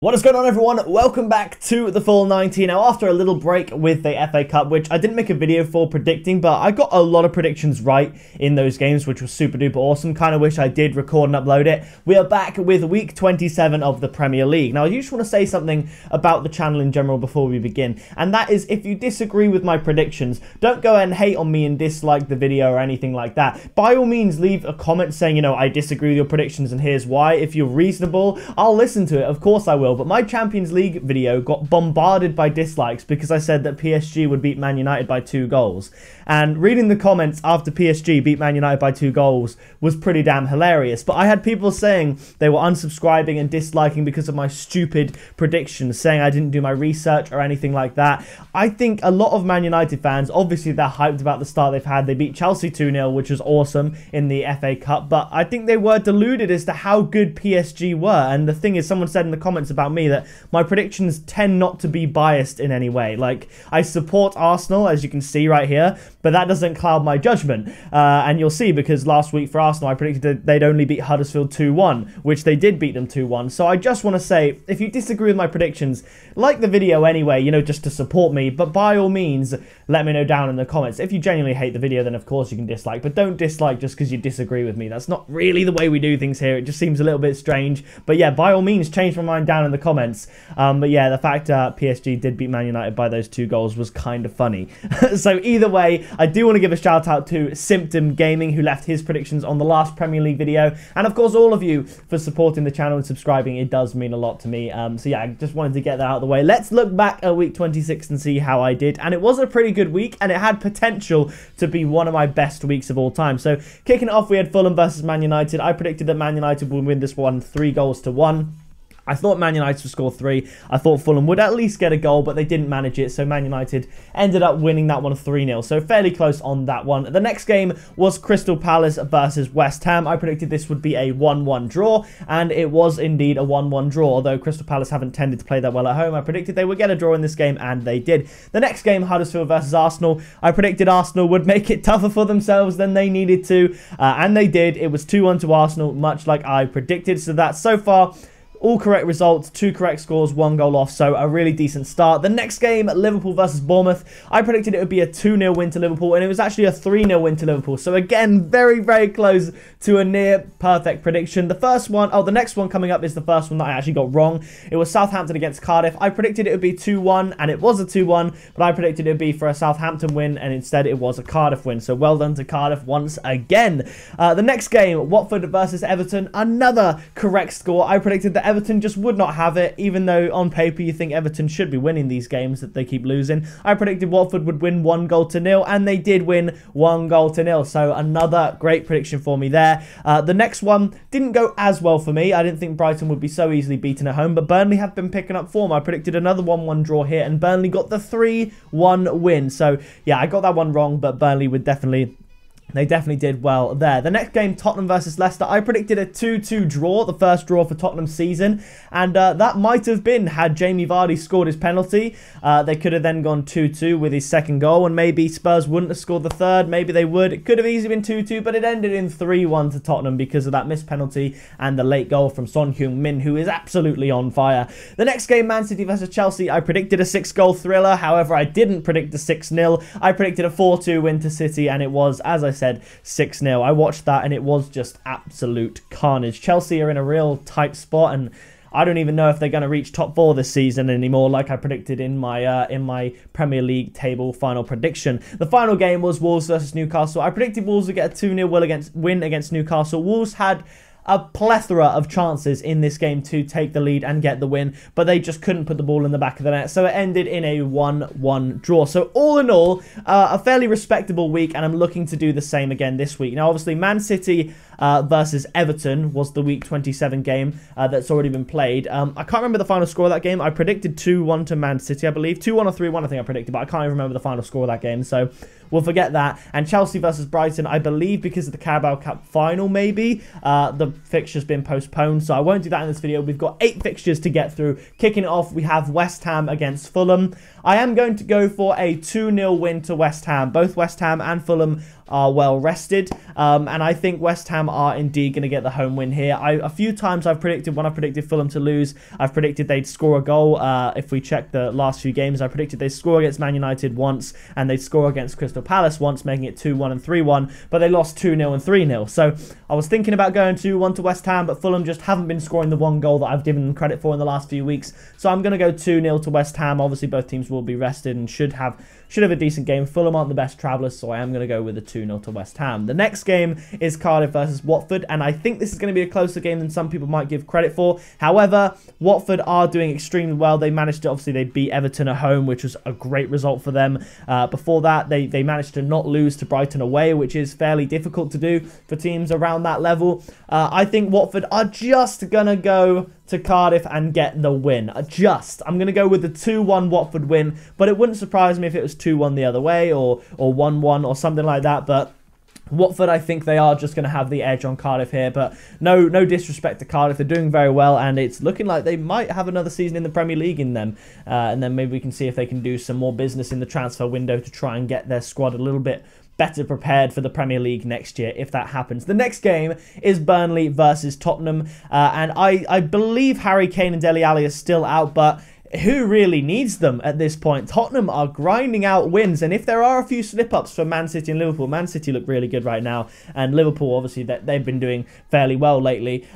What is going on, everyone? Welcome back to the Full 90. Now, after a little break with the FA Cup, which I didn't make a video for predicting, but I got a lot of predictions right in those games, which was super duper awesome. Kind of wish I did record and upload it. We are back with week 27 of the Premier League. Now, I just want to say something about the channel in general before we begin, and that is, if you disagree with my predictions, don't go and hate on me and dislike the video or anything like that. By all means, leave a comment saying, I disagree with your predictions and here's why. If you're reasonable, I'll listen to it. Of course I will. But my Champions League video got bombarded by dislikes because I said that PSG would beat Man United by 2 goals. And reading the comments after PSG beat Man United by 2 goals was pretty damn hilarious. But I had people saying they were unsubscribing and disliking because of my stupid predictions, saying I didn't do my research or anything like that. I think a lot of Man United fans, obviously they're hyped about the start they've had. They beat Chelsea 2-0, which was awesome in the FA Cup. But I think they were deluded as to how good PSG were. And the thing is, someone said in the comments about me that my predictions tend not to be biased in any way. Like, I support Arsenal, as you can see right here, but that doesn't cloud my judgment. And you'll see, because last week for Arsenal, I predicted that they'd only beat Huddersfield 2-1, which they did beat them 2-1. So I just want to say, if you disagree with my predictions, like the video anyway, just to support me, but by all means, let me know down in the comments. If you genuinely hate the video, then of course you can dislike, but don't dislike just because you disagree with me. That's not really the way we do things here. It just seems a little bit strange. But yeah, by all means, change my mind down in the comments. But yeah, the fact PSG did beat Man United by those 2 goals was kind of funny. So either way, I do want to give a shout out to Symptom Gaming, who left his predictions on the last Premier League video, and of course all of you for supporting the channel and subscribing. It does mean a lot to me. So yeah, I just wanted to get that out of the way. Let's look back at week 26 and see how I did, and it was a pretty good week, and it had potential to be one of my best weeks of all time. So kicking it off, we had Fulham versus Man United. I predicted that Man United would win this one 3-1. I thought Man United would score 3. I thought Fulham would at least get a goal, but they didn't manage it. So Man United ended up winning that one 3-0. So fairly close on that one. The next game was Crystal Palace versus West Ham. I predicted this would be a 1-1 draw, and it was indeed a 1-1 draw. Although Crystal Palace haven't tended to play that well at home, I predicted they would get a draw in this game, and they did. The next game, Huddersfield versus Arsenal. I predicted Arsenal would make it tougher for themselves than they needed to, and they did. It was 2-1 to Arsenal, much like I predicted. So that's so far all correct results, 2 correct scores, 1 goal off, so a really decent start. The next game, Liverpool versus Bournemouth, I predicted it would be a 2-0 win to Liverpool, and it was actually a 3-0 win to Liverpool. So again, very, very close to a near perfect prediction. The next one coming up is the first one that I actually got wrong. It was Southampton against Cardiff. I predicted it would be 2-1, and it was a 2-1, but I predicted it would be for a Southampton win, and instead it was a Cardiff win. So well done to Cardiff once again. The next game, Watford versus Everton, another correct score. I predicted that Everton just would not have it, even though on paper you think Everton should be winning these games that they keep losing. I predicted Watford would win 1-0, and they did win 1-0. So another great prediction for me there. The next one didn't go as well for me. I didn't think Brighton would be so easily beaten at home, but Burnley have been picking up form. I predicted another 1-1 draw here, and Burnley got the 3-1 win. So yeah, I got that one wrong, but Burnley would definitely... They definitely did well there. The next game, Tottenham versus Leicester. I predicted a 2-2 draw, the first draw for Tottenham's season. And that might have been had Jamie Vardy scored his penalty. They could have then gone 2-2 with his second goal. And maybe Spurs wouldn't have scored the third. Maybe they would. It could have easily been 2-2. But it ended in 3-1 to Tottenham because of that missed penalty and the late goal from Son Heung-min, who is absolutely on fire. The next game, Man City versus Chelsea. I predicted a 6-goal thriller. However, I didn't predict a 6-0. I predicted a 4-2 win to City. And it was, as I said, 6-0. I watched that and it was just absolute carnage. Chelsea are in a real tight spot, and I don't even know if they're going to reach top 4 this season anymore, like I predicted in my Premier League table final prediction. The final game was Wolves versus Newcastle. I predicted Wolves would get a 2-0 win against Newcastle. Wolves had a plethora of chances in this game to take the lead and get the win, but they just couldn't put the ball in the back of the net, so it ended in a 1-1 draw. So all in all, a fairly respectable week, and I'm looking to do the same again this week. Now, obviously, Man City versus Everton was the week 27 game that's already been played. I can't remember the final score of that game. I predicted 2-1 to Man City, I believe. 2-1 or 3-1, I think I predicted, but I can't even remember the final score of that game, so we'll forget that. And Chelsea versus Brighton, I believe because of the Carabao Cup final, maybe, the fixture's been postponed, so I won't do that in this video. We've got 8 fixtures to get through. Kicking it off, we have West Ham against Fulham. I am going to go for a 2-0 win to West Ham. Both West Ham and Fulham are well rested, and I think West Ham are indeed going to get the home win here. A few times I've predicted, when I predicted Fulham to lose, I've predicted they'd score a goal. If we check the last few games, I predicted they'd score against Man United once, and they'd score against Crystal Palace once, making it 2-1 and 3-1, but they lost 2-0 and 3-0. So I was thinking about going 2-1 to West Ham, but Fulham just haven't been scoring the one goal that I've given them credit for in the last few weeks. So I'm going to go 2-0 to West Ham. Obviously, both teams will be rested and should have a decent game. Fulham aren't the best travellers, so I am going to go with a 2-0 to West Ham. The next game is Cardiff versus Watford, and I think this is going to be a closer game than some people might give credit for. However, Watford are doing extremely well. They managed to, obviously, they beat Everton at home, which was a great result for them. Before that, they managed to not lose to Brighton away, which is fairly difficult to do for teams around that level. I think Watford are just going to go to Cardiff and get the win. I'm going to go with the 2-1 Watford win, but it wouldn't surprise me if it was 2-1 the other way, or 1-1 or something like that. But Watford, I think they are just going to have the edge on Cardiff here, but no disrespect to Cardiff. They're doing very well, and it's looking like they might have another season in the Premier League in them, and then maybe we can see if they can do some more business in the transfer window to try and get their squad a little bit better prepared for the Premier League next year, if that happens. The next game is Burnley versus Tottenham, and I believe Harry Kane and Dele Alli are still out, but who really needs them at this point? Tottenham are grinding out wins, and if there are a few slip-ups for Man City and Liverpool, Man City look really good right now, and Liverpool, obviously, they've been doing fairly well lately.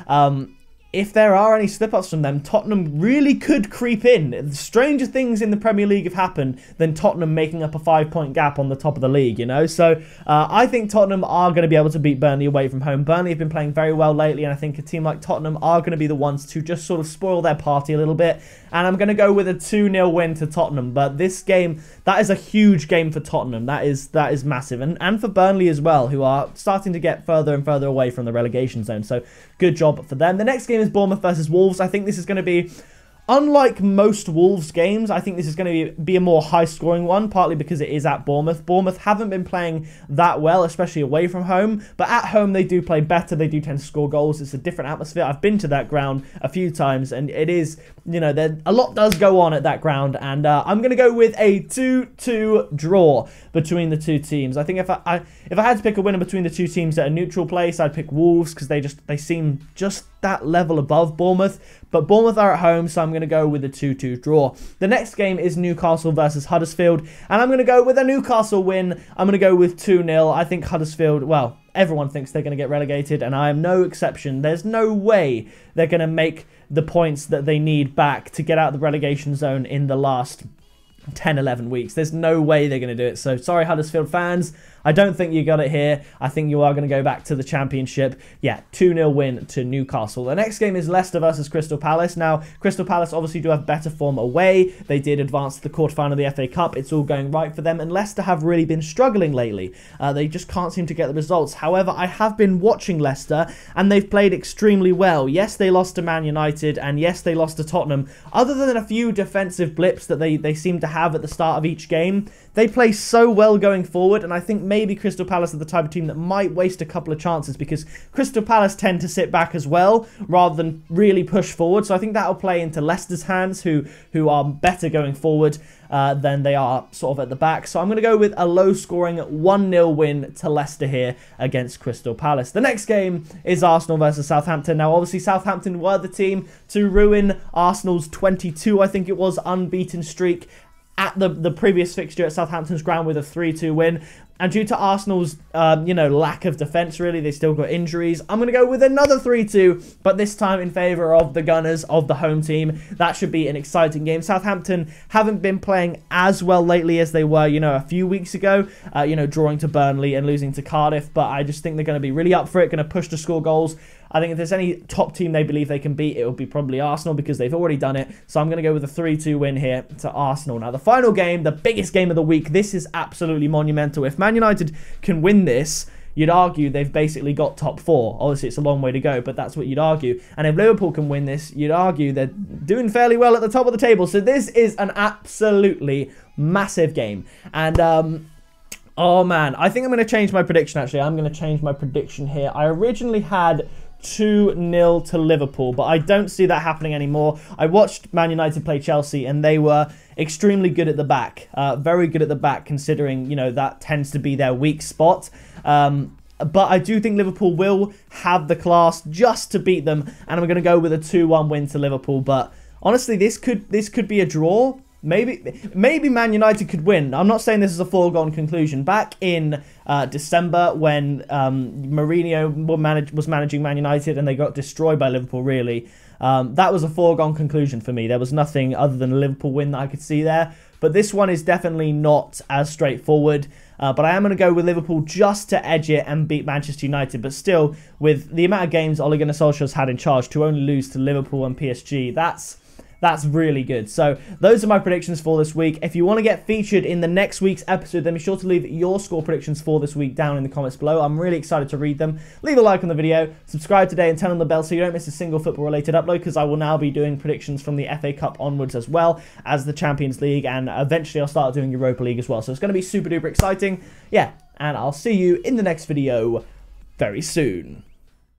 If there are any slip-ups from them, Tottenham really could creep in. Stranger things in the Premier League have happened than Tottenham making up a 5-point gap on the top of the league, you know? So I think Tottenham are going to be able to beat Burnley away from home. Burnley have been playing very well lately, and I think a team like Tottenham are going to be the ones to just sort of spoil their party a little bit. And I'm going to go with a 2-0 win to Tottenham. But this game, that is a huge game for Tottenham. That is massive. And for Burnley as well, who are starting to get further and further away from the relegation zone. So good job for them. The next game is Bournemouth versus Wolves. I think this is going to be, unlike most Wolves games, I think this is going to be a more high-scoring one, partly because it is at Bournemouth. Bournemouth haven't been playing that well, especially away from home, but at home they do play better. They do tend to score goals. It's a different atmosphere. I've been to that ground a few times, and it is, you know, a lot does go on at that ground, and I'm going to go with a 2-2 draw between the two teams. I think if I had to pick a winner between the two teams at a neutral place, I'd pick Wolves, because they seem just that level above Bournemouth. But Bournemouth are at home, so I'm going to go with a 2-2 draw. The next game is Newcastle versus Huddersfield, and I'm going to go with a Newcastle win. I'm going to go with 2-0. I think Huddersfield, well, everyone thinks they're going to get relegated, and I am no exception. There's no way they're going to make the points that they need back to get out of the relegation zone in the last 10-11 weeks. There's no way they're going to do it. So sorry, Huddersfield fans, I don't think you got it here. I think you are going to go back to the Championship. Yeah, 2-0 win to Newcastle. The next game is Leicester versus Crystal Palace. Now, Crystal Palace obviously do have better form away. They did advance to the quarterfinal of the FA Cup. It's all going right for them. And Leicester have really been struggling lately. They just can't seem to get the results. However, I have been watching Leicester, and they've played extremely well. Yes, they lost to Man United, and yes, they lost to Tottenham. Other than a few defensive blips that they seem to have at the start of each game, they play so well going forward, and I think maybe Crystal Palace are the type of team that might waste a couple of chances, because Crystal Palace tend to sit back as well rather than really push forward. So I think that'll play into Leicester's hands, who are better going forward than they are sort of at the back. So I'm going to go with a low-scoring 1-0 win to Leicester here against Crystal Palace. The next game is Arsenal versus Southampton. Now, obviously, Southampton were the team to ruin Arsenal's 22, I think it was, unbeaten streak at the previous fixture at Southampton's ground with a 3-2 win. And due to Arsenal's, lack of defence, really, they still got injuries. I'm going to go with another 3-2, but this time in favour of the Gunners, of the home team. That should be an exciting game. Southampton haven't been playing as well lately as they were, a few weeks ago, drawing to Burnley and losing to Cardiff. But I just think they're going to be really up for it, going to push to score goals. I think if there's any top team they believe they can beat, it will be probably Arsenal, because they've already done it. So I'm going to go with a 3-2 win here to Arsenal. Now, the final game, the biggest game of the week, this is absolutely monumental. If Man United can win this, you'd argue they've basically got top 4. Obviously, it's a long way to go, but that's what you'd argue. And if Liverpool can win this, you'd argue they're doing fairly well at the top of the table. So this is an absolutely massive game. And, oh man, I think I'm going to change my prediction, actually. I'm going to change my prediction here. I originally had 2-0 to Liverpool, but I don't see that happening anymore. I watched Man United play Chelsea, and they were extremely good at the back. Very good at the back, considering, you know, that tends to be their weak spot. But I do think Liverpool will have the class just to beat them, and I'm going to go with a 2-1 win to Liverpool. But honestly, this could be a draw. Maybe Man United could win. I'm not saying this is a foregone conclusion. Back in December, when Mourinho was managing Man United and they got destroyed by Liverpool, really, that was a foregone conclusion for me. There was nothing other than a Liverpool win that I could see there. But this one is definitely not as straightforward. But I am going to go with Liverpool just to edge it and beat Manchester United. But still, with the amount of games Ole Gunnar Solskjaer's had in charge, to only lose to Liverpool and PSG, that's really good. So those are my predictions for this week. If you want to get featured in the next week's episode, then be sure to leave your score predictions for this week down in the comments below. I'm really excited to read them. Leave a like on the video, subscribe today, and turn on the bell so you don't miss a single football-related upload, because I will now be doing predictions from the FA Cup onwards, as well as the Champions League, and eventually I'll start doing Europa League as well. So it's going to be super duper exciting. Yeah, and I'll see you in the next video very soon.